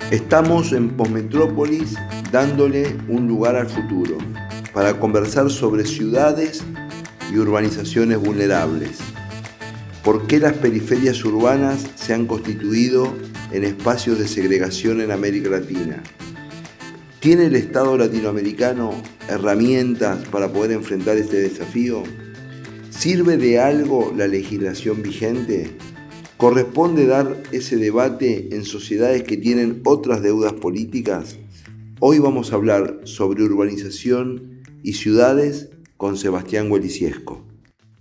Estamos en Postmetrópolis dándole un lugar al futuro para conversar sobre ciudades y urbanizaciones vulnerables. ¿Por qué las periferias urbanas se han constituido en espacios de segregación en América Latina? ¿Tiene el Estado latinoamericano herramientas para poder enfrentar este desafío? ¿Sirve de algo la legislación vigente? ¿Corresponde dar ese debate en sociedades que tienen otras deudas políticas? Hoy vamos a hablar sobre urbanización y ciudades con Sebastián Gueliciesco.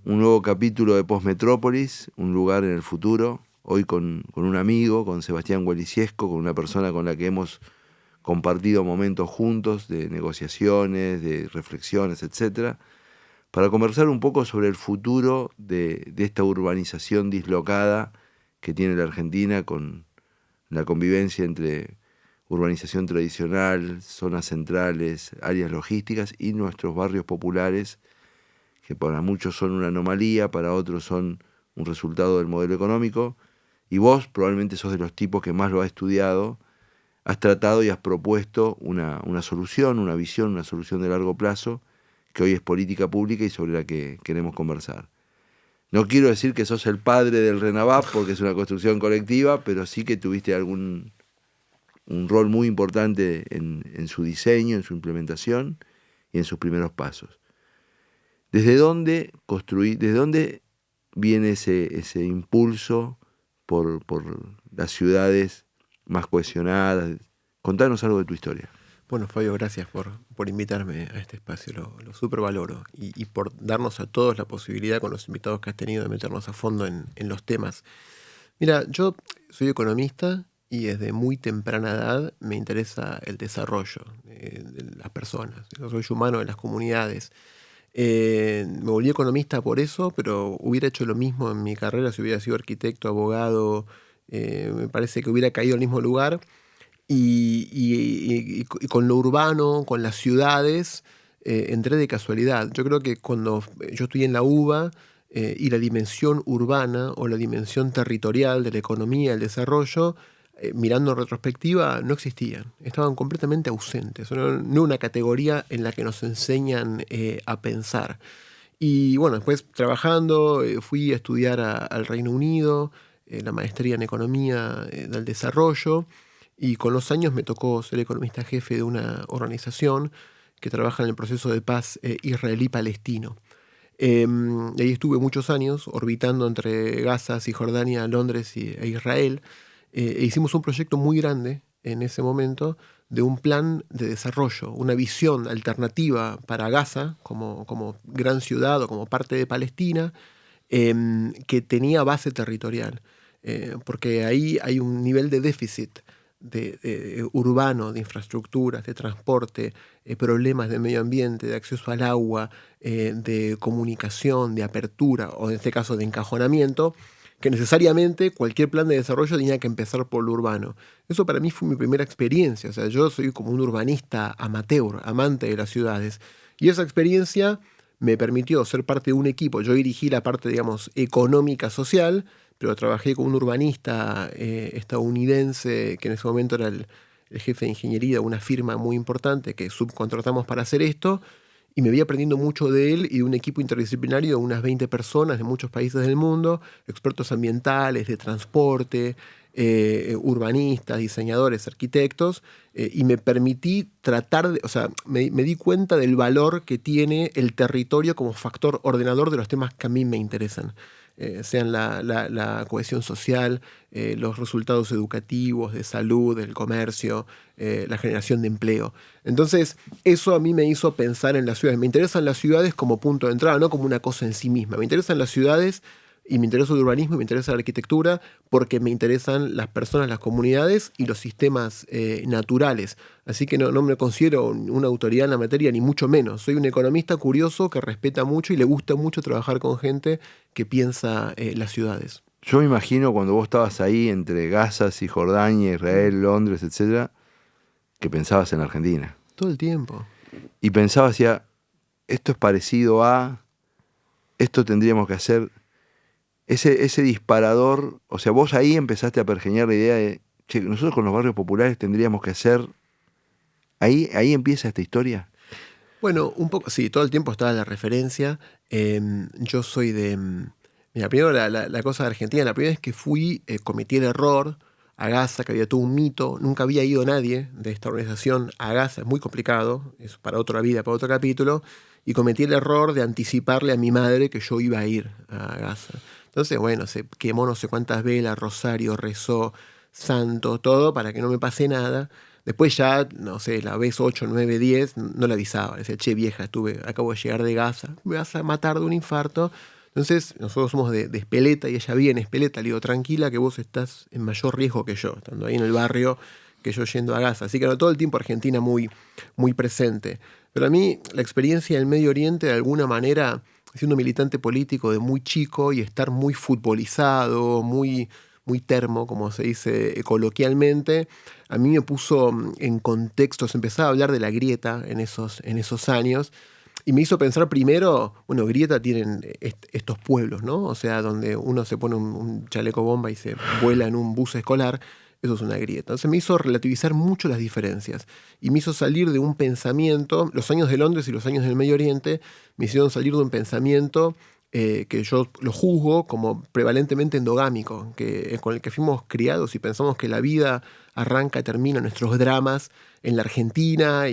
Un nuevo capítulo de Postmetrópolis, un lugar en el futuro. Hoy con un amigo, con Sebastián Gueliciesco, con una persona con la que hemos compartido momentos juntos de negociaciones, de reflexiones, etc., para conversar un poco sobre el futuro de esta urbanización dislocada que tiene la Argentina, con la convivencia entre urbanización tradicional, zonas centrales, áreas logísticas y nuestros barrios populares, que para muchos son una anomalía, para otros son un resultado del modelo económico, y vos probablemente sos de los tipos que más lo ha estudiado, has tratado y has propuesto una solución, una visión, una solución de largo plazo, que hoy es política pública y sobre la que queremos conversar. No quiero decir que sos el padre del RENAVAP porque es una construcción colectiva, pero sí que tuviste un rol muy importante en su diseño, en su implementación y en sus primeros pasos. ¿Desde dónde viene ese impulso por las ciudades más cohesionadas? Contanos algo de tu historia. Bueno, Fabio, gracias por invitarme a este espacio, lo súper valoro, y por darnos a todos la posibilidad, con los invitados que has tenido, de meternos a fondo en los temas. Mira, yo soy economista y desde muy temprana edad me interesa el desarrollo de las personas, el desarrollo humano de las comunidades. Me volví economista por eso, pero hubiera hecho lo mismo en mi carrera si hubiera sido arquitecto, abogado. Me parece que hubiera caído al mismo lugar. Y con lo urbano, con las ciudades, entré de casualidad. Yo creo que cuando yo estudié en la UBA y la dimensión urbana o la dimensión territorial de la economía, el desarrollo, mirando en retrospectiva, no existían. Estaban completamente ausentes. No una categoría en la que nos enseñan a pensar. Y bueno, después trabajando, fui a estudiar al Reino Unido, la maestría en economía del desarrollo. Y con los años me tocó ser economista jefe de una organización que trabaja en el proceso de paz israelí-palestino. Ahí estuve muchos años orbitando entre Gaza, Cisjordania, Londres e Israel. E hicimos un proyecto muy grande en ese momento de un plan de desarrollo, una visión alternativa para Gaza como gran ciudad o como parte de Palestina, que tenía base territorial. Porque ahí hay un nivel de déficit urbano, de infraestructuras, de transporte, problemas de medio ambiente, de acceso al agua, de comunicación, de apertura, o en este caso de encajonamiento, que necesariamente cualquier plan de desarrollo tenía que empezar por lo urbano. Eso para mí fue mi primera experiencia. O sea, yo soy como un urbanista amateur, amante de las ciudades, y esa experiencia me permitió ser parte de un equipo. Yo dirigí la parte, digamos, económica social, pero trabajé con un urbanista estadounidense que en ese momento era el jefe de ingeniería de una firma muy importante que subcontratamos para hacer esto, y me vi aprendiendo mucho de él y de un equipo interdisciplinario de unas 20 personas de muchos países del mundo, expertos ambientales, de transporte, urbanistas, diseñadores, arquitectos, y me permití me di cuenta del valor que tiene el territorio como factor ordenador de los temas que a mí me interesan. Sean la cohesión social, los resultados educativos, de salud, del comercio, la generación de empleo. Entonces, eso a mí me hizo pensar en las ciudades. Me interesan las ciudades como punto de entrada, no como una cosa en sí misma. Me interesan las ciudades y me intereso el urbanismo y me interesa la arquitectura porque me interesan las personas, las comunidades y los sistemas naturales. Así que no me considero una autoridad en la materia, ni mucho menos. Soy un economista curioso que respeta mucho y le gusta mucho trabajar con gente que piensa las ciudades. Yo me imagino cuando vos estabas ahí entre Gaza, Cisjordania, Israel, Londres, etcétera, que pensabas en Argentina. Todo el tiempo. Y pensabas ya, esto es parecido a, esto tendríamos que hacer. Ese disparador, o sea, vos ahí empezaste a pergeñar la idea de, che, nosotros con los barrios populares tendríamos que hacer. Ahí empieza esta historia. Bueno, un poco, sí, todo el tiempo estaba la referencia. Yo soy de... Mira, primero la cosa de Argentina, la primera vez que fui, cometí el error a Gaza, que había todo un mito, nunca había ido nadie de esta organización a Gaza, es muy complicado, es para otra vida, para otro capítulo, y cometí el error de anticiparle a mi madre que yo iba a ir a Gaza. Entonces, bueno, se quemó no sé cuántas velas, rosario, rezó, santo, todo, para que no me pase nada. Después ya, no sé, la vez 8, 9, 10, no le avisaba. Decía, che, vieja, acabo de llegar de Gaza, me vas a matar de un infarto. Entonces, nosotros somos de Espeleta y ella vive en Espeleta. Le digo, tranquila que vos estás en mayor riesgo que yo, estando ahí en el barrio, que yo yendo a Gaza. Así que todo el tiempo Argentina muy, muy presente. Pero a mí la experiencia del Medio Oriente, de alguna manera, siendo militante político de muy chico y estar muy futbolizado, muy termo, como se dice coloquialmente, a mí me puso en contextos, empezaba a hablar de la grieta en esos años, y me hizo pensar primero, bueno, grieta tienen estos pueblos, ¿no? O sea, donde uno se pone un chaleco bomba y se vuela en un bus escolar, eso es una grieta. Entonces me hizo relativizar mucho las diferencias y me hizo salir de un pensamiento, los años de Londres y los años del Medio Oriente me hicieron salir de un pensamiento que yo lo juzgo como prevalentemente endogámico, con el que fuimos criados y pensamos que la vida arranca y termina en nuestros dramas en la Argentina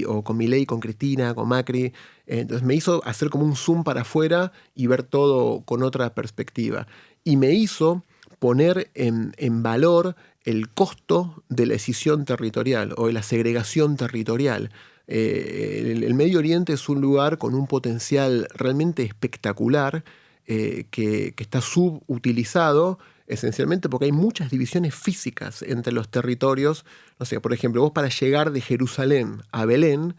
o con Milei, con Cristina, con Macri. Entonces me hizo hacer como un zoom para afuera y ver todo con otra perspectiva. Y me hizo poner en valor el costo de la escisión territorial o de la segregación territorial. El Medio Oriente es un lugar con un potencial realmente espectacular que está subutilizado esencialmente porque hay muchas divisiones físicas entre los territorios. No sé, por ejemplo, vos para llegar de Jerusalén a Belén,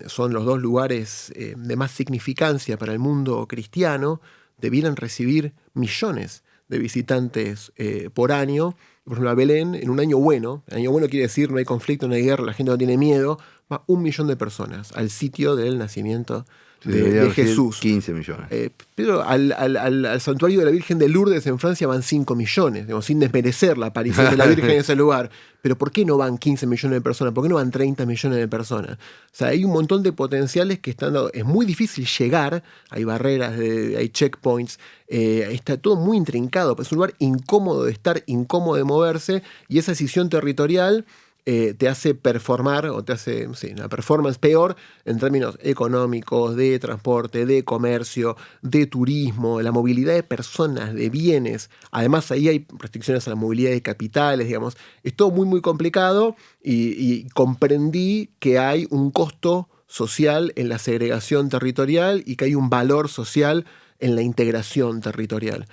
son los dos lugares de más significancia para el mundo cristiano, debieran recibir millones de visitantes por año. Por ejemplo, a Belén, en un año bueno quiere decir no hay conflicto, no hay guerra, la gente no tiene miedo, va 1 millón de personas al sitio del nacimiento de Jesús. 15 millones. Pero al santuario de la Virgen de Lourdes en Francia van 5 millones, digamos, sin desmerecer la aparición de la Virgen en ese lugar. Pero ¿por qué no van 15 millones de personas? ¿Por qué no van 30 millones de personas? O sea, hay un montón de potenciales que están dados. Es muy difícil llegar, hay barreras, hay checkpoints, está todo muy intrincado, es un lugar incómodo de estar, incómodo de moverse, y esa escisión territorial te hace performar o te hace una performance peor en términos económicos, de transporte, de comercio, de turismo, la movilidad de personas, de bienes. Además, ahí hay restricciones a la movilidad de capitales, digamos. Es todo muy, muy complicado y comprendí que hay un costo social en la segregación territorial y que hay un valor social en la integración territorial.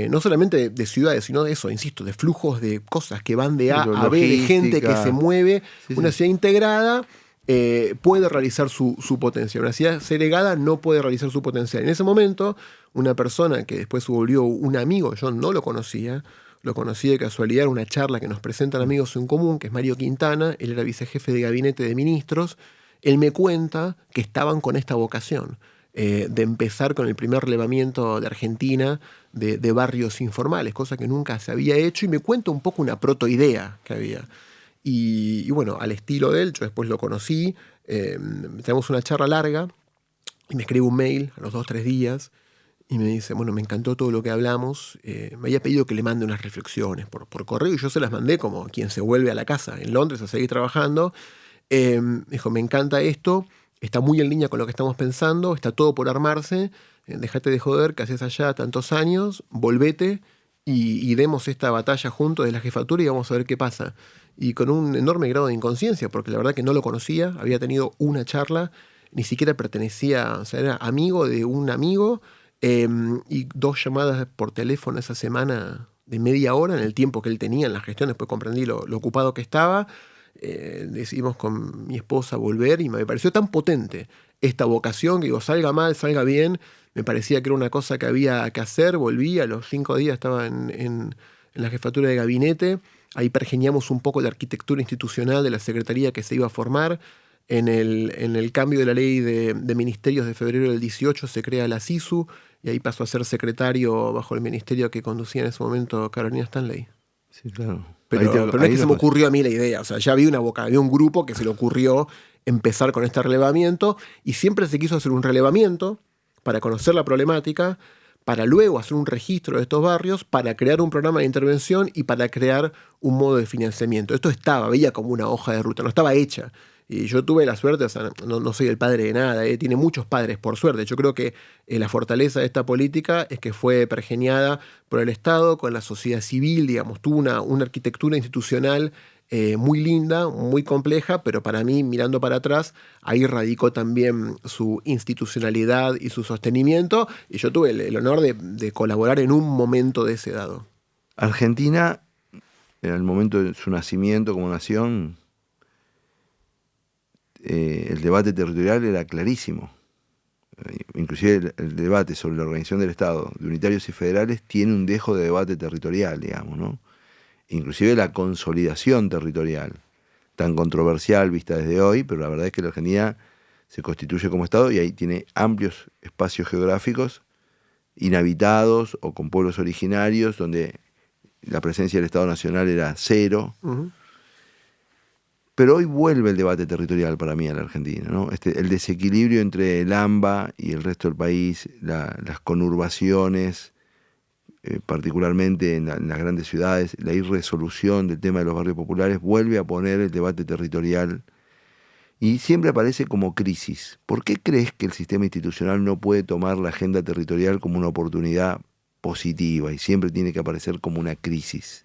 No solamente de ciudades, sino de eso, insisto, de flujos de cosas que van de A a B, de gente que se mueve. Una ciudad integrada puede realizar su potencial. Una ciudad segregada no puede realizar su potencial. En ese momento, una persona que después se volvió un amigo, yo no lo conocía, lo conocí de casualidad en una charla que nos presentan amigos en común, que es Mario Quintana, él era vicejefe de gabinete de ministros. Él me cuenta que estaban con esta vocación, de empezar con el primer relevamiento de Argentina de barrios informales, cosa que nunca se había hecho, y me cuenta un poco una protoidea que había. Y bueno, al estilo de él, yo después lo conocí, tenemos una charla larga, y me escribe un mail a los 2-3 días, y me dice, bueno, me encantó todo lo que hablamos, me había pedido que le mande unas reflexiones por correo, y yo se las mandé como quien se vuelve a la casa en Londres a seguir trabajando. Me dijo, me encanta esto, está muy en línea con lo que estamos pensando, está todo por armarse, déjate de joder que haces allá tantos años, volvete y demos esta batalla juntos de la jefatura y vamos a ver qué pasa. Y con un enorme grado de inconsciencia, porque la verdad que no lo conocía, había tenido una charla, ni siquiera pertenecía, o sea, era amigo de un amigo, y 2 llamadas por teléfono esa semana de media hora en el tiempo que él tenía en la gestión. Después comprendí lo ocupado que estaba. Decidimos con mi esposa volver y me pareció tan potente esta vocación que digo, salga mal, salga bien. Me parecía que era una cosa que había que hacer. Volví, a los 5 días estaba en la jefatura de gabinete. Ahí pergeñamos un poco la arquitectura institucional de la secretaría que se iba a formar. En el cambio de la ley de ministerios de febrero del 18 se crea la SISU y ahí pasó a ser secretario bajo el ministerio que conducía en ese momento Carolina Stanley. Sí, claro. Pero no es que se me ocurrió a mí la idea, o sea, ya había un grupo que se le ocurrió empezar con este relevamiento y siempre se quiso hacer un relevamiento para conocer la problemática, para luego hacer un registro de estos barrios, para crear un programa de intervención y para crear un modo de financiamiento. Esto veía como una hoja de ruta, no estaba hecha. Y yo tuve la suerte, o sea, no soy el padre de nada, tiene muchos padres por suerte. Yo creo que la fortaleza de esta política es que fue pergeñada por el Estado, con la sociedad civil, digamos, tuvo una arquitectura institucional muy linda, muy compleja, pero para mí, mirando para atrás, ahí radicó también su institucionalidad y su sostenimiento, y yo tuve el honor de colaborar en un momento de ese dado. Argentina, en el momento de su nacimiento como nación, el debate territorial era clarísimo. Inclusive el debate sobre la organización del Estado de unitarios y federales tiene un dejo de debate territorial, digamos, ¿no? Inclusive la consolidación territorial, tan controversial vista desde hoy, pero la verdad es que la Argentina se constituye como Estado y ahí tiene amplios espacios geográficos inhabitados o con pueblos originarios donde la presencia del Estado Nacional era cero. Uh-huh. Pero hoy vuelve el debate territorial para mí en la Argentina, ¿no? El desequilibrio entre el AMBA y el resto del país, las conurbaciones, particularmente en las grandes ciudades, la irresolución del tema de los barrios populares, vuelve a poner el debate territorial y siempre aparece como crisis. ¿Por qué crees que el sistema institucional no puede tomar la agenda territorial como una oportunidad positiva y siempre tiene que aparecer como una crisis?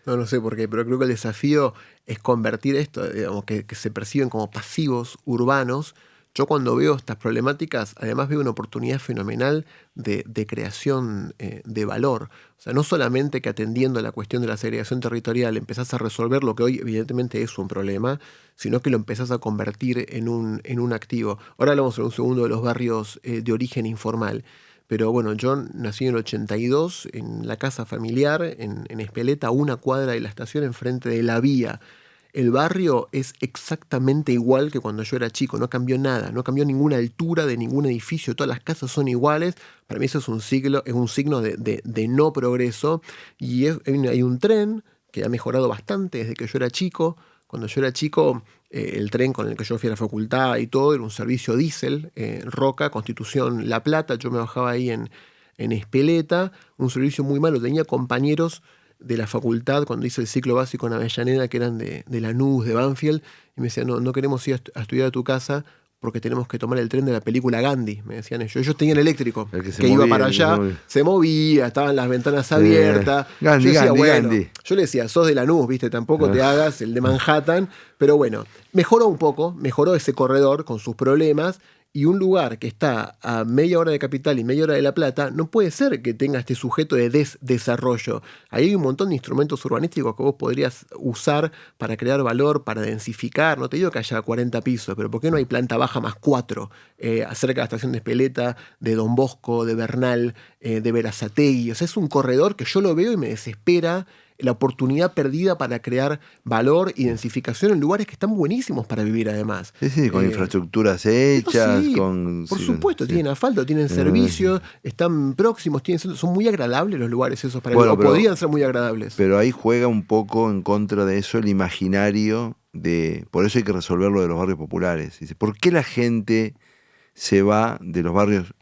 No sé por qué, pero creo que el desafío es convertir esto, digamos, que se perciben como pasivos urbanos. Yo cuando veo estas problemáticas, además veo una oportunidad fenomenal de creación de valor. O sea, no solamente que atendiendo a la cuestión de la segregación territorial empezás a resolver lo que hoy evidentemente es un problema, sino que lo empezás a convertir en un activo. Ahora hablamos en un segundo de los barrios de origen informal. Pero bueno, yo nací en el 82 en la casa familiar, en Espeleta, a 1 cuadra de la estación, enfrente de la vía. El barrio es exactamente igual que cuando yo era chico, no cambió nada, no cambió ninguna altura de ningún edificio, todas las casas son iguales. Para mí eso es un signo de no progreso. Y hay un tren que ha mejorado bastante desde que yo era chico. Cuando yo era chico, el tren con el que yo fui a la facultad y todo era un servicio diésel, Roca, Constitución, La Plata. Yo me bajaba ahí en Espeleta, un servicio muy malo. Tenía compañeros de la facultad cuando hice el ciclo básico en Avellaneda que eran de Lanús, de Banfield, y me decían, no queremos ir a estudiar a tu casa porque tenemos que tomar el tren de la película Gandhi, me decían ellos. Ellos tenían eléctrico, que iba para allá, se movía, estaban las ventanas abiertas. Gandhi, Gandhi. Yo le decía, sos de Lanús, ¿viste? Tampoco te hagas el de Manhattan. Pero bueno, mejoró un poco, mejoró ese corredor con sus problemas. Y un lugar que está a media hora de Capital y media hora de La Plata no puede ser que tenga este sujeto de desarrollo. Ahí hay un montón de instrumentos urbanísticos que vos podrías usar para crear valor, para densificar. No te digo que haya 40 pisos, pero ¿por qué no hay planta baja más 4? Cerca de la estación de Espeleta, de Don Bosco, de Bernal, de Berazategui. O sea, es un corredor que yo lo veo y me desespera la oportunidad perdida para crear valor y densificación en lugares que están buenísimos para vivir además. Sí, con infraestructuras hechas. Sí, por supuesto, sí. Tienen asfalto, tienen servicios, están próximos, son muy agradables los lugares esos para vivir, o podrían ser muy agradables. Pero ahí juega un poco en contra de eso el imaginario por eso hay que resolver lo de los barrios populares. Dice, ¿por qué la gente se va de los barrios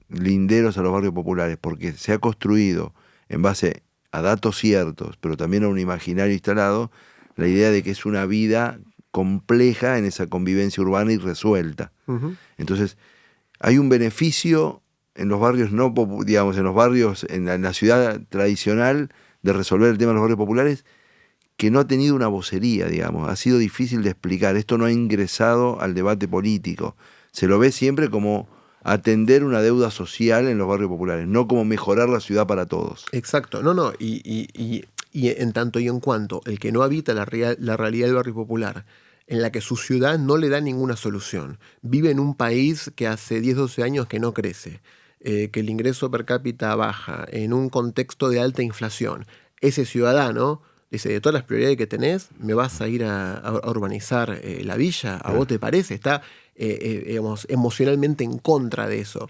linderos a los barrios populares? Porque se ha construido en base a datos ciertos, pero también a un imaginario instalado, la idea de que es una vida compleja en esa convivencia urbana y resuelta. Uh-huh. Entonces, hay un beneficio en los barrios en los barrios, en la ciudad tradicional, de resolver el tema de los barrios populares, que no ha tenido una vocería, digamos. Ha sido difícil de explicar. Esto no ha ingresado al debate político. Se lo ve siempre como atender una deuda social en los barrios populares, no como mejorar la ciudad para todos. Exacto, no, y en tanto y en cuanto el que no habita la realidad del barrio popular, en la que su ciudad no le da ninguna solución, vive en un país que hace 10, 12 años que no crece, que el ingreso per cápita baja, en un contexto de alta inflación, ese ciudadano dice, de todas las prioridades que tenés, ¿me vas a ir a urbanizar la villa? ¿A vos te parece? Está, digamos, emocionalmente en contra de eso.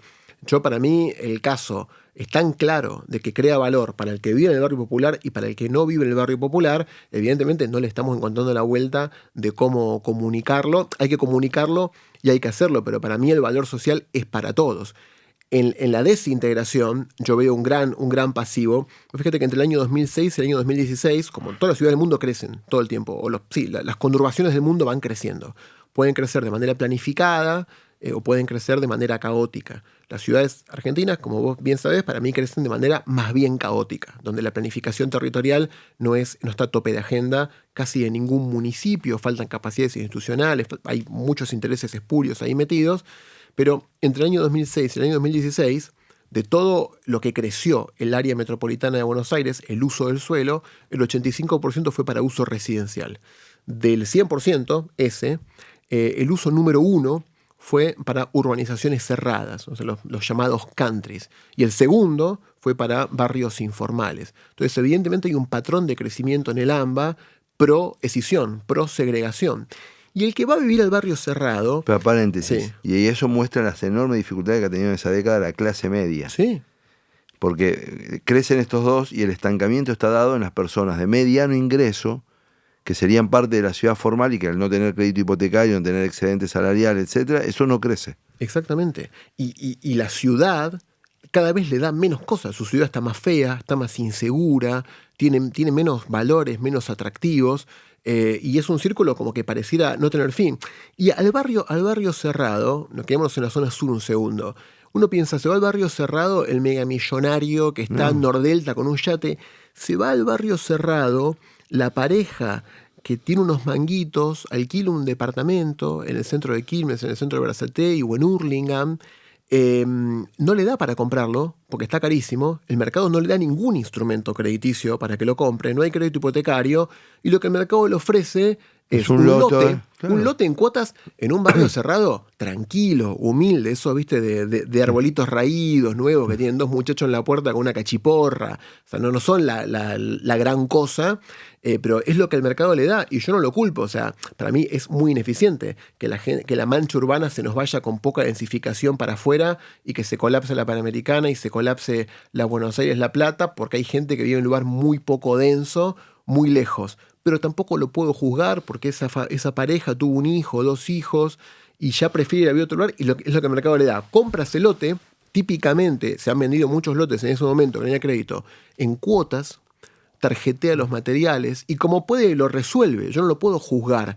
Para mí, el caso es tan claro de que crea valor para el que vive en el barrio popular y para el que no vive en el barrio popular. Evidentemente no le estamos encontrando la vuelta de cómo comunicarlo. Hay que comunicarlo y hay que hacerlo, pero para mí el valor social es para todos. En la desintegración yo veo un gran pasivo. Fíjate que entre el año 2006 y el año 2016, como todas las ciudades del mundo crecen todo el tiempo, las conurbaciones del mundo van creciendo. Pueden crecer de manera planificada o pueden crecer de manera caótica. Las ciudades argentinas, como vos bien sabés, para mí crecen de manera más bien caótica, donde la planificación territorial no está a tope de agenda casi en ningún municipio, faltan capacidades institucionales, hay muchos intereses espurios ahí metidos. Pero entre el año 2006 y el año 2016, de todo lo que creció el área metropolitana de Buenos Aires, el uso del suelo, el 85% fue para uso residencial. Del 100%, el uso número 1 fue para urbanizaciones cerradas, o sea, los llamados countries. Y el segundo fue para barrios informales. Entonces, evidentemente hay un patrón de crecimiento en el AMBA pro-escisión, pro-segregación. Y el que va a vivir al barrio cerrado... Pero paréntesis, sí. Y eso muestra las enormes dificultades que ha tenido en esa década la clase media. Sí. Porque crecen estos dos y el estancamiento está dado en las personas de mediano ingreso, que serían parte de la ciudad formal y que al no tener crédito hipotecario, no tener excedente salarial, etcétera, eso no crece. Exactamente. Y la ciudad cada vez le da menos cosas. Su ciudad está más fea, está más insegura, tiene menos valores, menos atractivos. Y es un círculo como que pareciera no tener fin. Y al barrio cerrado, nos quedamos en la zona sur un segundo, uno piensa, se va al barrio cerrado el megamillonario que está en Nordelta con un yate, se va al barrio cerrado la pareja que tiene unos manguitos, alquila un departamento en el centro de Quilmes, en el centro de Brazalté o en Hurlingham, no le da para comprarlo porque está carísimo, el mercado no le da ningún instrumento crediticio para que lo compre, no hay crédito hipotecario y lo que el mercado le ofrece es un lote, claro. Un lote en cuotas en un barrio cerrado, tranquilo, humilde, eso viste de arbolitos raídos nuevos que tienen dos muchachos en la puerta con una cachiporra, o sea, no son la gran cosa, pero es lo que el mercado le da y yo no lo culpo, o sea, para mí es muy ineficiente que la mancha urbana se nos vaya con poca densificación para afuera y que se colapse la Panamericana y se colapse la Buenos Aires-La Plata porque hay gente que vive en un lugar muy poco denso, muy lejos. Pero tampoco lo puedo juzgar porque esa pareja tuvo un hijo, 2 hijos y ya prefiere ir a vivir a otro lugar y es lo que el mercado le da. Compra ese lote, típicamente se han vendido muchos lotes en ese momento, que no hay crédito, en cuotas, tarjetea los materiales y como puede lo resuelve, yo no lo puedo juzgar.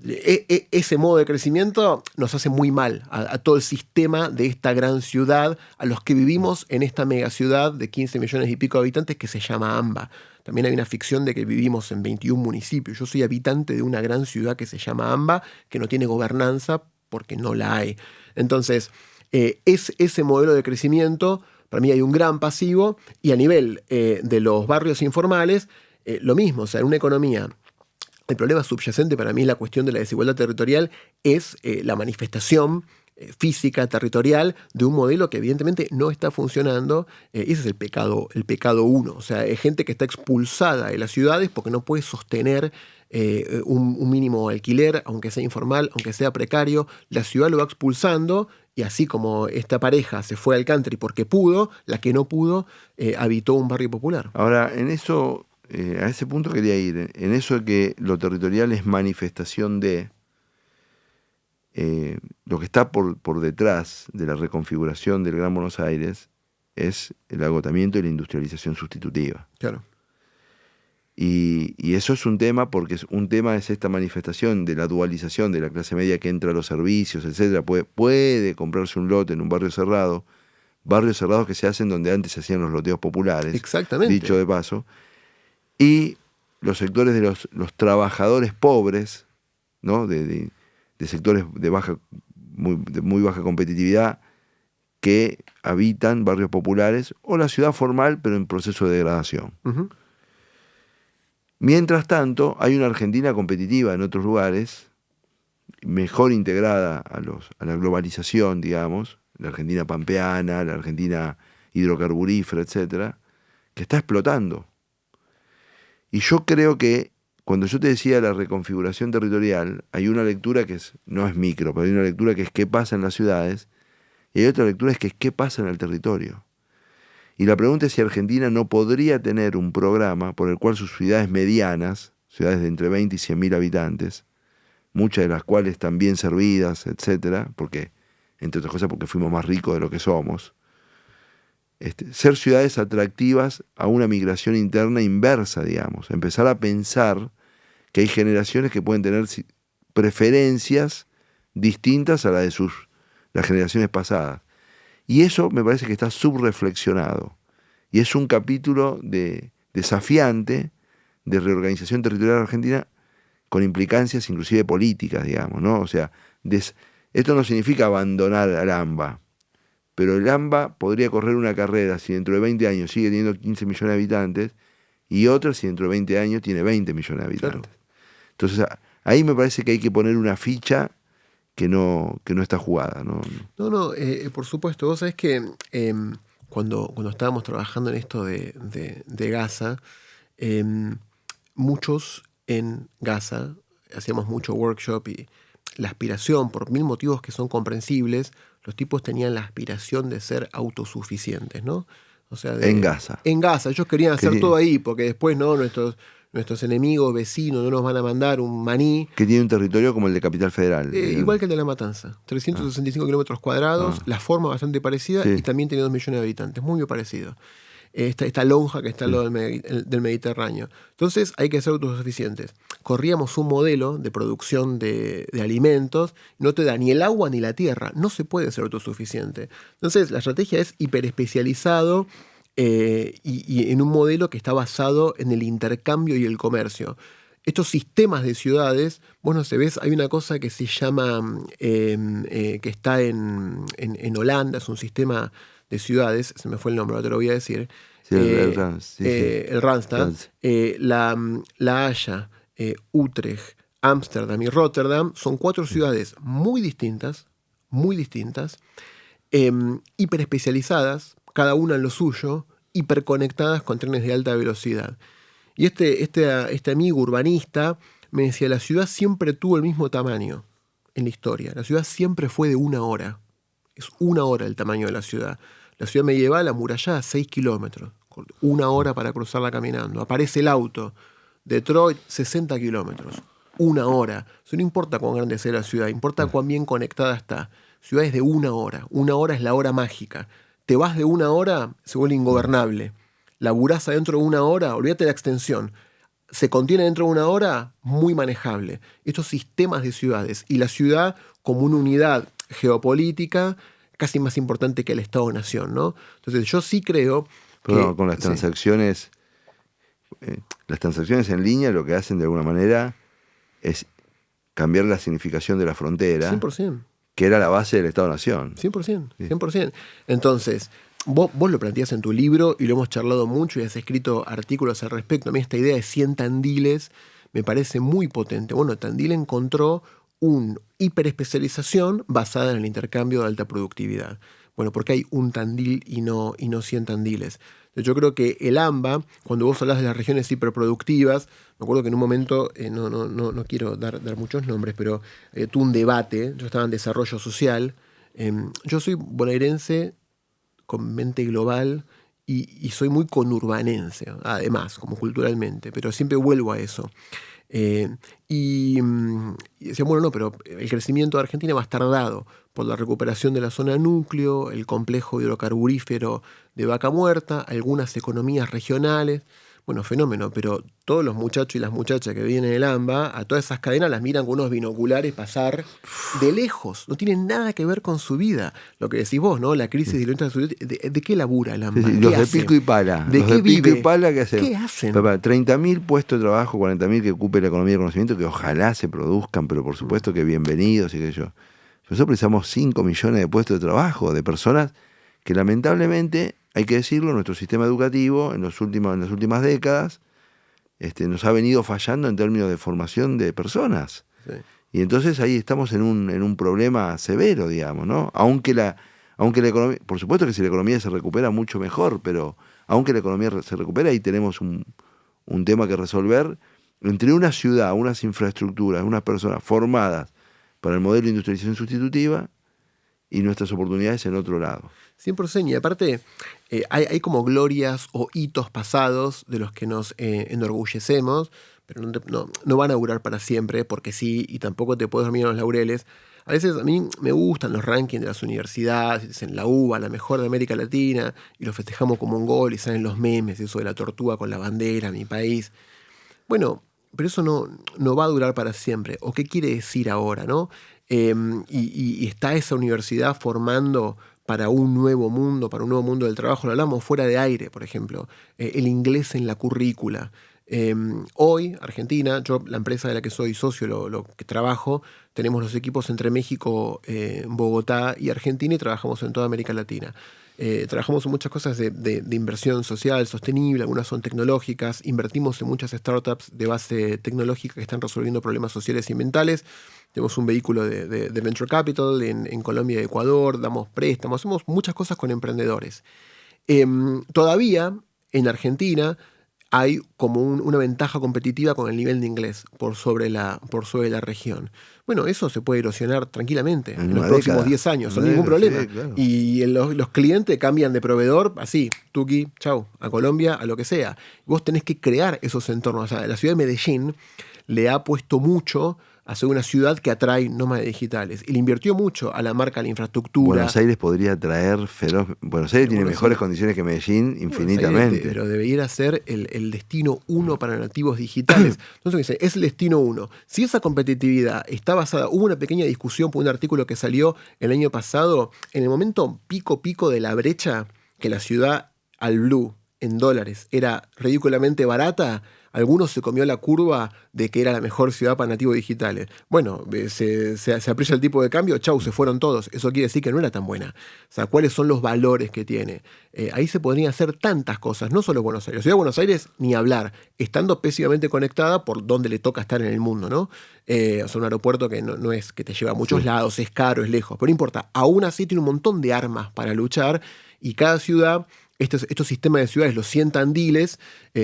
Ese modo de crecimiento nos hace muy mal a todo el sistema de esta gran ciudad, a los que vivimos en esta megaciudad de 15 millones y pico de habitantes que se llama AMBA. También hay una ficción de que vivimos en 21 municipios. Yo soy habitante de una gran ciudad que se llama AMBA, que no tiene gobernanza porque no la hay. Entonces, ese modelo de crecimiento, para mí hay un gran pasivo y a nivel de los barrios informales, lo mismo, o sea, en una economía. El problema subyacente para mí es la cuestión de la desigualdad territorial, es la manifestación física, territorial, de un modelo que evidentemente no está funcionando. Ese es el pecado 1. O sea, hay gente que está expulsada de las ciudades porque no puede sostener un mínimo alquiler, aunque sea informal, aunque sea precario. La ciudad lo va expulsando y así como esta pareja se fue al country porque pudo, la que no pudo habitó un barrio popular. Ahora, en eso... a ese punto quería ir, en eso de que lo territorial es manifestación de lo que está por detrás de la reconfiguración del Gran Buenos Aires es el agotamiento y la industrialización sustitutiva. Claro. Y eso es un tema porque un tema es esta manifestación de la dualización de la clase media que entra a los servicios, etcétera, puede comprarse un lote en un barrios cerrados que se hacen donde antes se hacían los loteos populares. Exactamente. Dicho de paso. Y los sectores de los trabajadores pobres, ¿no? de sectores de muy baja competitividad, que habitan barrios populares o la ciudad formal, pero en proceso de degradación. Ujú. Mientras tanto, hay una Argentina competitiva en otros lugares, mejor integrada a la globalización, digamos, la Argentina pampeana, la Argentina hidrocarburífera, etcétera, que está explotando. Y yo creo que cuando yo te decía la reconfiguración territorial, hay una lectura que no es micro, pero hay una lectura que es qué pasa en las ciudades, y hay otra lectura que es qué pasa en el territorio. Y la pregunta es si Argentina no podría tener un programa por el cual sus ciudades medianas, ciudades de entre 20 y 100.000 habitantes, muchas de las cuales están bien servidas, etcétera, porque, entre otras cosas, porque fuimos más ricos de lo que somos, ser ciudades atractivas a una migración interna inversa, digamos. Empezar a pensar que hay generaciones que pueden tener preferencias distintas a las de las generaciones pasadas. Y eso me parece que está subreflexionado. Y es un capítulo desafiante de reorganización territorial argentina con implicancias inclusive políticas, digamos, ¿no? O sea, esto no significa abandonar al AMBA, pero el AMBA podría correr una carrera si dentro de 20 años sigue teniendo 15 millones de habitantes y otra si dentro de 20 años tiene 20 millones de habitantes. Claro. Entonces, ahí me parece que hay que poner una ficha que no está jugada, ¿no? No, por supuesto. Vos sabés que cuando estábamos trabajando en esto de Gaza, muchos en Gaza hacíamos mucho workshop y la aspiración, por mil motivos que son comprensibles, los tipos tenían la aspiración de ser autosuficientes, ¿no? O sea, en Gaza. En Gaza. Ellos querían hacer todo ahí, porque después, ¿no? Nuestros enemigos, vecinos, no nos van a mandar un maní. Que tiene un territorio como el de Capital Federal. Igual que el de La Matanza. 365 kilómetros cuadrados, la forma bastante parecida, y también tiene 2 millones de habitantes, muy parecido. Esta lonja que está al lado del Mediterráneo. Entonces hay que ser autosuficientes. Corríamos un modelo de producción de alimentos, no te da ni el agua ni la tierra, no se puede ser autosuficiente. Entonces la estrategia es hiperespecializado y en un modelo que está basado en el intercambio y el comercio. Estos sistemas de ciudades, vos no sé, ves, hay una cosa que se llama, que está en Holanda, es un sistema de ciudades, se me fue el nombre, ahora te lo voy a decir. Sí, el Randstad, La Haya, Utrecht, Ámsterdam y Rotterdam son 4 ciudades muy distintas, hiperespecializadas, cada una en lo suyo, hiperconectadas con trenes de alta velocidad. Y este amigo urbanista me decía, la ciudad siempre tuvo el mismo tamaño en la historia. La ciudad siempre fue de 1 hora. Es 1 hora el tamaño de la ciudad. La ciudad medieval amurallada 6 kilómetros. 1 hora para cruzarla caminando. Aparece el auto. Detroit, 60 kilómetros. 1 hora. Eso no importa cuán grande sea la ciudad, importa cuán bien conectada está. Ciudades de 1 hora. 1 hora es la hora mágica. Te vas de 1 hora, se vuelve ingobernable. Laburás adentro de 1 hora, olvídate de la extensión. Se contiene dentro de 1 hora, muy manejable. Estos sistemas de ciudades y la ciudad como una unidad geopolítica casi más importante que el Estado-Nación, ¿no? Entonces yo sí creo que con las transacciones, las transacciones en línea lo que hacen de alguna manera es cambiar la significación de la frontera, 100%. Que era la base del Estado-Nación. 100%. Entonces, vos lo planteás en tu libro y lo hemos charlado mucho y has escrito artículos al respecto. A mí esta idea de 100 tandiles me parece muy potente. Bueno, Tandil encontró una hiperespecialización basada en el intercambio de alta productividad. Bueno, ¿por qué hay un Tandil y no 100 tandiles? Yo creo que el AMBA, cuando vos hablas de las regiones hiperproductivas, me acuerdo que en un momento, no quiero dar muchos nombres, pero tuve un debate, yo estaba en desarrollo social, yo soy bonaerense con mente global y soy muy conurbanense, además, como culturalmente, pero siempre vuelvo a eso. Y decían, bueno, no, pero el crecimiento de Argentina va a estar dado por la recuperación de la zona núcleo, el complejo hidrocarburífero de Vaca Muerta, algunas economías regionales. Bueno, fenómeno, pero todos los muchachos y las muchachas que vienen en el AMBA, a todas esas cadenas las miran con unos binoculares pasar de lejos. No tienen nada que ver con su vida. Lo que decís vos, ¿no? La crisis ¿de qué labura el AMBA? Sí, los de pico y pala. ¿De qué vive? Pico y pala, ¿qué hacen? ¿Qué hacen? 30.000 puestos de trabajo, 40.000 que ocupe la economía de conocimiento, que ojalá se produzcan, pero por supuesto que bienvenidos y que yo. Nosotros precisamos 5 millones de puestos de trabajo, de personas que lamentablemente, hay que decirlo, nuestro sistema educativo en las últimas décadas nos ha venido fallando en términos de formación de personas. Sí. Y entonces ahí estamos en un problema severo, digamos, ¿no? Aunque la economía, por supuesto que si la economía se recupera mucho mejor, pero aunque la economía se recupera, ahí tenemos un tema que resolver entre una ciudad, unas infraestructuras, unas personas formadas para el modelo de industrialización sustitutiva y nuestras oportunidades en otro lado. 100%, y aparte hay como glorias o hitos pasados de los que nos enorgullecemos, pero no van a durar para siempre, porque sí, y tampoco te puedes dormir en los laureles. A veces a mí me gustan los rankings de las universidades, dicen la UBA, la mejor de América Latina, y lo festejamos como un gol, y salen los memes, eso de la tortuga con la bandera, mi país. Bueno, pero eso no va a durar para siempre. ¿O qué quiere decir ahora, no? Y está esa universidad formando para un nuevo mundo del trabajo. Lo hablamos fuera de aire, por ejemplo. El inglés en la currícula. Hoy, Argentina, yo, la empresa de la que soy socio, lo que trabajo, tenemos los equipos entre México, Bogotá y Argentina, y trabajamos en toda América Latina. Trabajamos en muchas cosas de inversión social, sostenible, algunas son tecnológicas, invertimos en muchas startups de base tecnológica que están resolviendo problemas sociales y ambientales. Tenemos un vehículo de Venture Capital en Colombia y Ecuador, damos préstamos, hacemos muchas cosas con emprendedores. Todavía en Argentina hay como una ventaja competitiva con el nivel de inglés por sobre la región. Bueno, eso se puede erosionar tranquilamente en los próximos 10 años, sin ningún problema. Sí, claro. Y los clientes cambian de proveedor, así, tuki, chau, a Colombia, a lo que sea. Vos tenés que crear esos entornos. O sea, la ciudad de Medellín le ha puesto mucho a ser una ciudad que atrae nómadas digitales. Y le invirtió mucho a la marca, a la infraestructura. Buenos Aires podría atraer feroz. Buenos Aires tiene mejores condiciones que Medellín, infinitamente. Pero debería ser el destino 1 para nativos digitales. Entonces dice, es el destino 1. Si esa competitividad está basada, hubo una pequeña discusión por un artículo que salió el año pasado, en el momento pico de la brecha, que la ciudad al blue en dólares era ridículamente barata, algunos se comió la curva de que era la mejor ciudad para nativos digitales. Bueno, se aprecia el tipo de cambio, chau, se fueron todos. Eso quiere decir que no era tan buena. O sea, ¿cuáles son los valores que tiene? Ahí se podrían hacer tantas cosas, no solo Buenos Aires. La ciudad de Buenos Aires, ni hablar, estando pésimamente conectada por donde le toca estar en el mundo, ¿no? O sea, un aeropuerto que no es que te lleva a muchos lados, es caro, es lejos, pero no importa. Aún así tiene un montón de armas para luchar y cada ciudad... Estos sistemas de ciudades los 100 tandiles,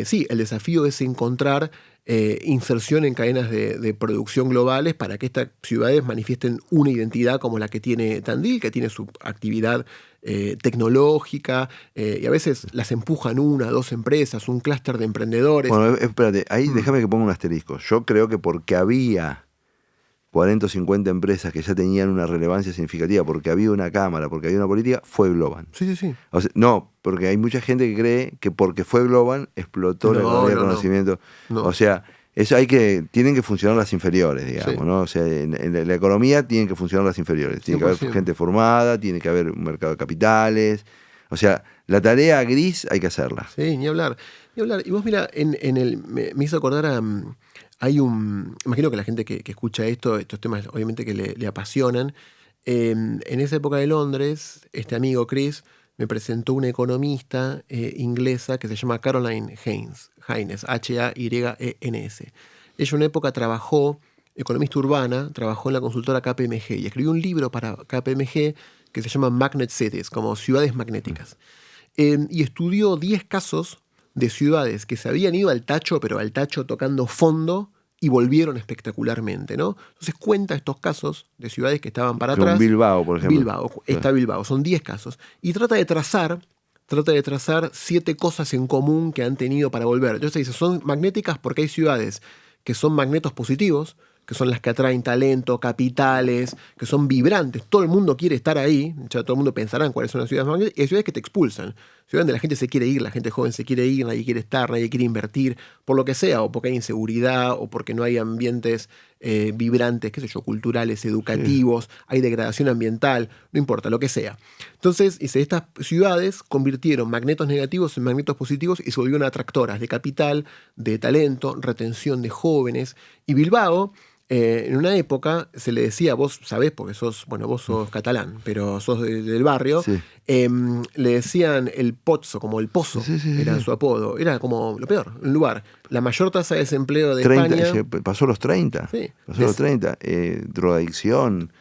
sí, el desafío es encontrar inserción en cadenas de producción globales para que estas ciudades manifiesten una identidad como la que tiene Tandil, que tiene su actividad tecnológica, y a veces las empujan 1, 2 empresas, un clúster de emprendedores. Bueno, espérate, ahí déjame que ponga un asterisco. Yo creo que porque había 40 o 50 empresas que ya tenían una relevancia significativa, porque había una cámara, porque había una política, fue Globan. Sí. O sea, no, porque hay mucha gente que cree que porque fue Globan explotó la economía de conocimiento. No. O sea, eso tienen que funcionar las inferiores, digamos, ¿no? O sea, en la economía tienen que funcionar las inferiores. Tiene 100%. Que haber gente formada, tiene que haber un mercado de capitales. O sea, la tarea gris hay que hacerla. Sí, ni hablar. Y vos mira, me hizo acordar a... imagino que la gente que escucha estos temas obviamente que le apasionan. En esa época de Londres, este amigo Chris me presentó una economista inglesa que se llama Caroline Haynes, Haynes. Ella en una época economista urbana, trabajó en la consultora KPMG y escribió un libro para KPMG que se llama Magnet Cities, como ciudades magnéticas. Y estudió 10 casos de ciudades que se habían ido al tacho, pero al tacho tocando fondo, y volvieron espectacularmente, ¿no? Entonces cuenta estos casos de ciudades que estaban para atrás. Bilbao, por ejemplo. Bilbao, son 10 casos. Y trata de trazar 7 cosas en común que han tenido para volver. Entonces dice, son magnéticas porque hay ciudades que son magnetos positivos, que son las que atraen talento, capitales, que son vibrantes. Todo el mundo quiere estar ahí. Ya todo el mundo pensará en cuáles son las ciudades magnéticas. Y hay ciudades que te expulsan. Ciudades donde la gente se quiere ir, la gente joven se quiere ir, nadie quiere estar, nadie quiere invertir, por lo que sea, o porque hay inseguridad, o porque no hay ambientes vibrantes, qué sé yo, culturales, educativos, hay degradación ambiental, no importa, lo que sea. Entonces, estas ciudades convirtieron magnetos negativos en magnetos positivos y se volvieron atractoras de capital, de talento, retención de jóvenes. Y Bilbao En una época se le decía, vos sabés, porque vos sos catalán, pero sos del barrio, Sí. le decían el Pozo, como el pozo, Sí, era su apodo. Era como lo peor, un lugar. La mayor tasa de desempleo de España. Pasó los 30. Sí. Pasó los 30. Drogadicción,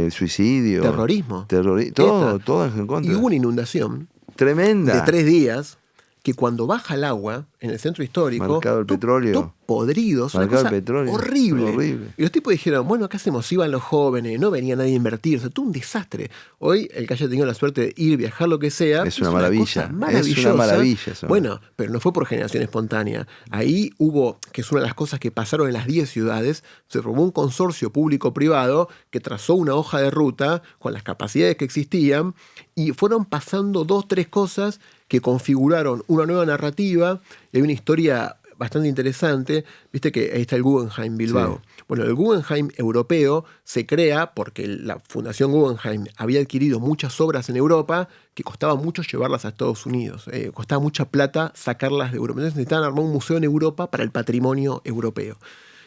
suicidio. Terrorismo. Todo en contra. Y hubo una inundación Tremenda. de 3 días que cuando baja el agua en el centro histórico, Marcado el petróleo. todo podridos, una Marcado cosa el petróleo. horrible. Y los tipos dijeron, bueno, ¿qué hacemos? Iban los jóvenes, no venía nadie a invertir, o sea, todo un desastre. Hoy, el que haya tenido la suerte de ir, viajar, lo que sea, es una maravilla. Cosa maravillosa. Es una maravilla. Bueno, pero no fue por generación espontánea. Ahí hubo, que es una de las cosas que pasaron en las 10 ciudades, se formó un consorcio público-privado que trazó una hoja de ruta con las capacidades que existían y fueron pasando 2, 3 cosas que configuraron una nueva narrativa. Y hay una historia bastante interesante. Viste que ahí está el Guggenheim Bilbao. Sí. Bueno, el Guggenheim europeo se crea porque la Fundación Guggenheim había adquirido muchas obras en Europa que costaba mucho llevarlas a Estados Unidos. Costaba mucha plata sacarlas de Europa. Entonces necesitaban armar un museo en Europa para el patrimonio europeo.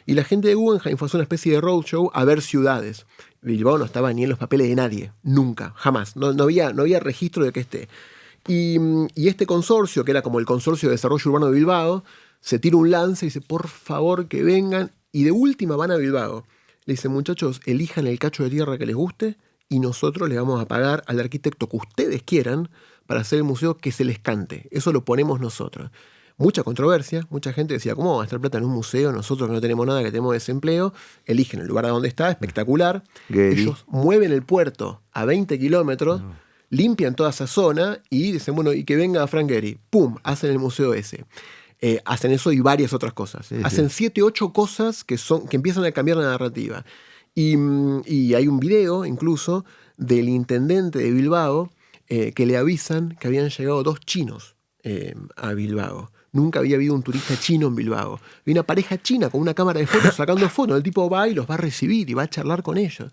Y la gente de Guggenheim fue a hacer una especie de roadshow a ver ciudades. Bilbao no estaba ni en los papeles de nadie. Nunca, jamás. No había registro de que esté. Y este consorcio, que era como el Consorcio de Desarrollo Urbano de Bilbao, se tira un lance y dice, por favor que vengan, y de última van a Bilbao. Le dice, muchachos, elijan el cacho de tierra que les guste y nosotros les vamos a pagar al arquitecto que ustedes quieran para hacer el museo que se les cante. Eso lo ponemos nosotros. Mucha controversia, mucha gente decía, ¿cómo va a gastar plata en un museo? Nosotros que no tenemos nada, que tenemos desempleo. Eligen el lugar a donde está, espectacular. Ellos mueven el puerto a 20 kilómetros, limpian toda esa zona y dicen, bueno, y que venga Frank Gehry. ¡Pum! Hacen el museo ese. Hacen eso y varias otras cosas. Sí, hacen 7, 8 cosas que empiezan a cambiar la narrativa. Y hay un video, incluso, del intendente de Bilbao que le avisan que habían llegado 2 chinos a Bilbao. Nunca había habido un turista chino en Bilbao. Vi una pareja china con una cámara de fotos sacando fotos. El tipo va y los va a recibir y va a charlar con ellos.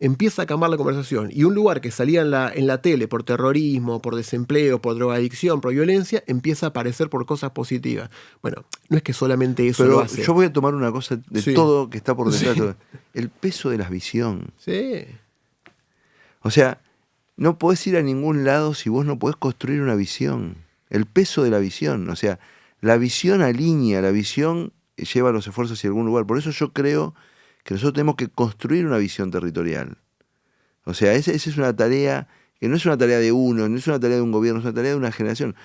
Empieza a cambiar la conversación. Y un lugar que salía en la tele por terrorismo, por desempleo, por drogadicción, por violencia, empieza a aparecer por cosas positivas. Bueno, no es que solamente eso pero lo hace. Yo voy a tomar una cosa de todo que está por detrás. Sí. El peso de la visión. Sí. O sea, no podés ir a ningún lado si vos no podés construir una visión. El peso de la visión. O sea, la visión alinea, la visión lleva los esfuerzos hacia algún lugar. Por eso yo creo que nosotros tenemos que construir una visión territorial. O sea, esa es una tarea que no es una tarea de uno, no es una tarea de un gobierno, es una tarea de una generación.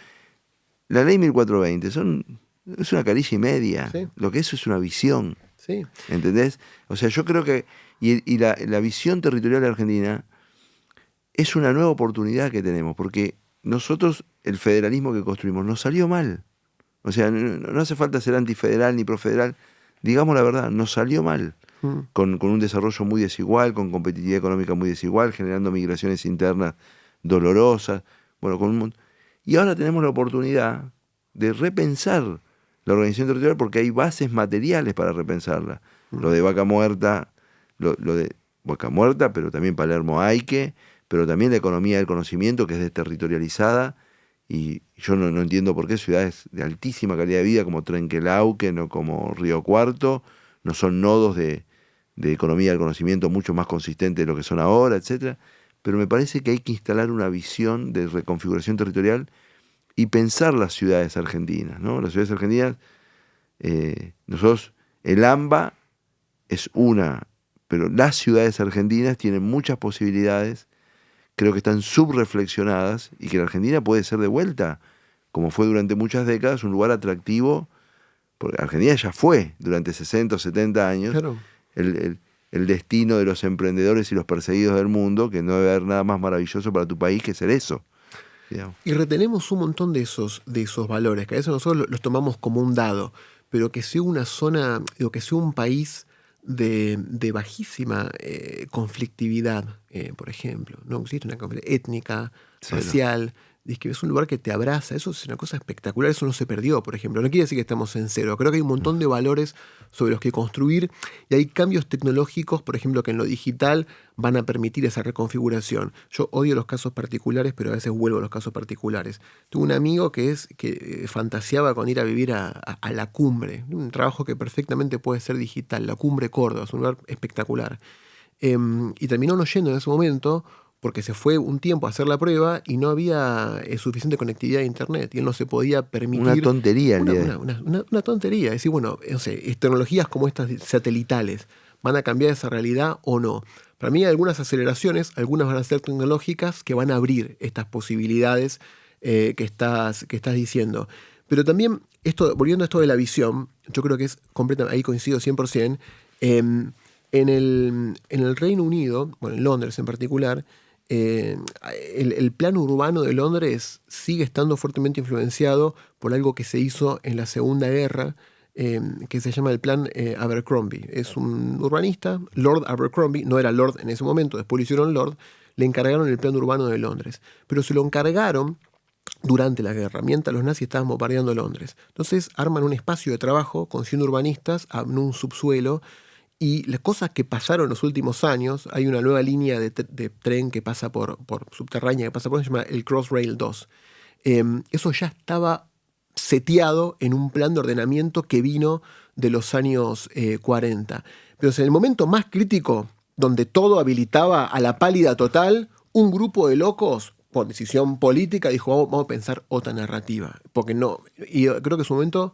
La ley 1420 es una carilla y media. Sí. Lo que es una visión. Sí. ¿Entendés? O sea, yo creo que y la visión territorial de Argentina es una nueva oportunidad que tenemos, porque nosotros, el federalismo que construimos, nos salió mal. O sea, no hace falta ser antifederal ni profederal. Digamos la verdad, nos salió mal. Con un desarrollo muy desigual, con competitividad económica muy desigual, generando migraciones internas dolorosas. Bueno, y ahora tenemos la oportunidad de repensar la organización territorial porque hay bases materiales para repensarla. Lo de Vaca Muerta, lo de Vaca Muerta, pero también Palermo Aike, pero también la economía del conocimiento que es desterritorializada. Y yo no entiendo por qué ciudades de altísima calidad de vida como Trenquelauquen o como Río Cuarto no son nodos de economía del conocimiento mucho más consistente de lo que son ahora, etc. Pero me parece que hay que instalar una visión de reconfiguración territorial y pensar las ciudades argentinas, ¿no? Las ciudades argentinas, nosotros, el AMBA es una, pero las ciudades argentinas tienen muchas posibilidades, creo que están subreflexionadas y que la Argentina puede ser de vuelta, como fue durante muchas décadas, un lugar atractivo, porque Argentina ya fue durante 60 o 70 años. Claro. El destino de los emprendedores y los perseguidos del mundo, que no debe haber nada más maravilloso para tu país que ser eso. Digamos. Y retenemos un montón de esos valores, que a veces nosotros los tomamos como un dado, pero que sea una zona, que sea un país de bajísima conflictividad, por ejemplo. No existe una conflictividad étnica, racial, es que es un lugar que te abraza. Eso es una cosa espectacular, eso no se perdió, por ejemplo. No quiere decir que estamos en cero. Creo que hay un montón de valores sobre los que construir y hay cambios tecnológicos, por ejemplo, que en lo digital van a permitir esa reconfiguración. Yo odio los casos particulares, pero a veces vuelvo a los casos particulares. Tuve un amigo que fantaseaba con ir a vivir a La Cumbre, un trabajo que perfectamente puede ser digital. La Cumbre Córdoba, es un lugar espectacular. Y terminó no yendo en ese momento porque se fue un tiempo a hacer la prueba y no había suficiente conectividad a internet y él no se podía permitir... Una tontería el día de hoy. Una tontería. Es decir, bueno, no sé, tecnologías como estas satelitales, ¿van a cambiar esa realidad o no? Para mí hay algunas aceleraciones, algunas van a ser tecnológicas que van a abrir estas posibilidades que estás diciendo. Pero también, volviendo a esto de la visión, yo creo que es completamente, ahí coincido 100%, en el Reino Unido, bueno, en Londres en particular, el plan urbano de Londres sigue estando fuertemente influenciado por algo que se hizo en la Segunda Guerra, que se llama el plan Abercrombie. Es un urbanista, Lord Abercrombie, no era Lord en ese momento, después lo hicieron Lord, le encargaron el plan urbano de Londres. Pero se lo encargaron durante la guerra, mientras los nazis estaban bombardeando Londres. Entonces arman un espacio de trabajo con 100 urbanistas en un subsuelo. Y las cosas que pasaron en los últimos años, hay una nueva línea de tren que pasa por subterránea, que pasa por, se llama el Crossrail 2. Eso ya estaba seteado en un plan de ordenamiento que vino de los años 40. Pero en el momento más crítico, donde todo habilitaba a la pálida total, un grupo de locos, por decisión política, dijo, vamos a pensar otra narrativa. Porque no, y creo que en su momento...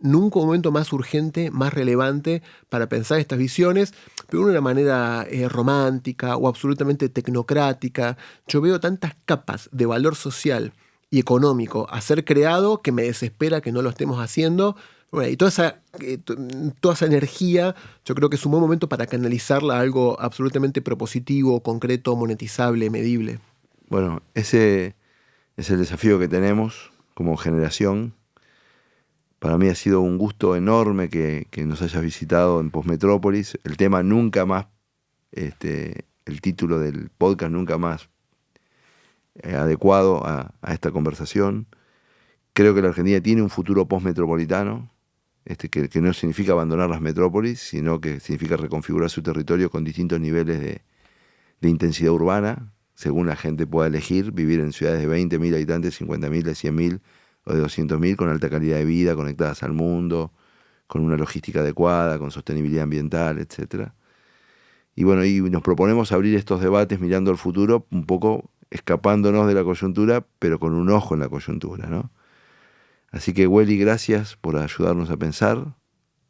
Nunca un momento más urgente, más relevante para pensar estas visiones, pero de una manera romántica o absolutamente tecnocrática. Yo veo tantas capas de valor social y económico a ser creado que me desespera que no lo estemos haciendo. Bueno, y toda esa energía, yo creo que es un buen momento para canalizarla a algo absolutamente propositivo, concreto, monetizable, medible. Bueno, ese es el desafío que tenemos como generación. Para mí ha sido un gusto enorme que nos hayas visitado en Postmetrópolis. El tema nunca más, el título del podcast nunca más adecuado a esta conversación. Creo que la Argentina tiene un futuro postmetropolitano, que no significa abandonar las metrópolis, sino que significa reconfigurar su territorio con distintos niveles de intensidad urbana, según la gente pueda elegir, vivir en ciudades de 20.000 habitantes, 50.000, de 100.000, o de 200.000, con alta calidad de vida, conectadas al mundo, con una logística adecuada, con sostenibilidad ambiental, etc. Y bueno, y nos proponemos abrir estos debates mirando al futuro, un poco escapándonos de la coyuntura, pero con un ojo en la coyuntura, ¿no? Así que, Welly, gracias por ayudarnos a pensar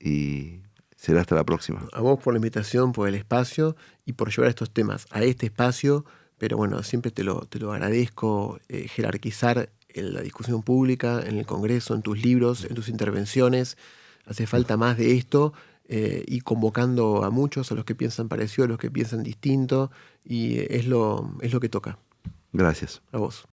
y será hasta la próxima. A vos por la invitación, por el espacio y por llevar estos temas a este espacio, pero bueno, siempre te lo agradezco, jerarquizar en la discusión pública, en el Congreso, en tus libros, en tus intervenciones. Hace falta más de esto y convocando a muchos, a los que piensan parecido, a los que piensan distinto, y es lo que toca. Gracias. A vos.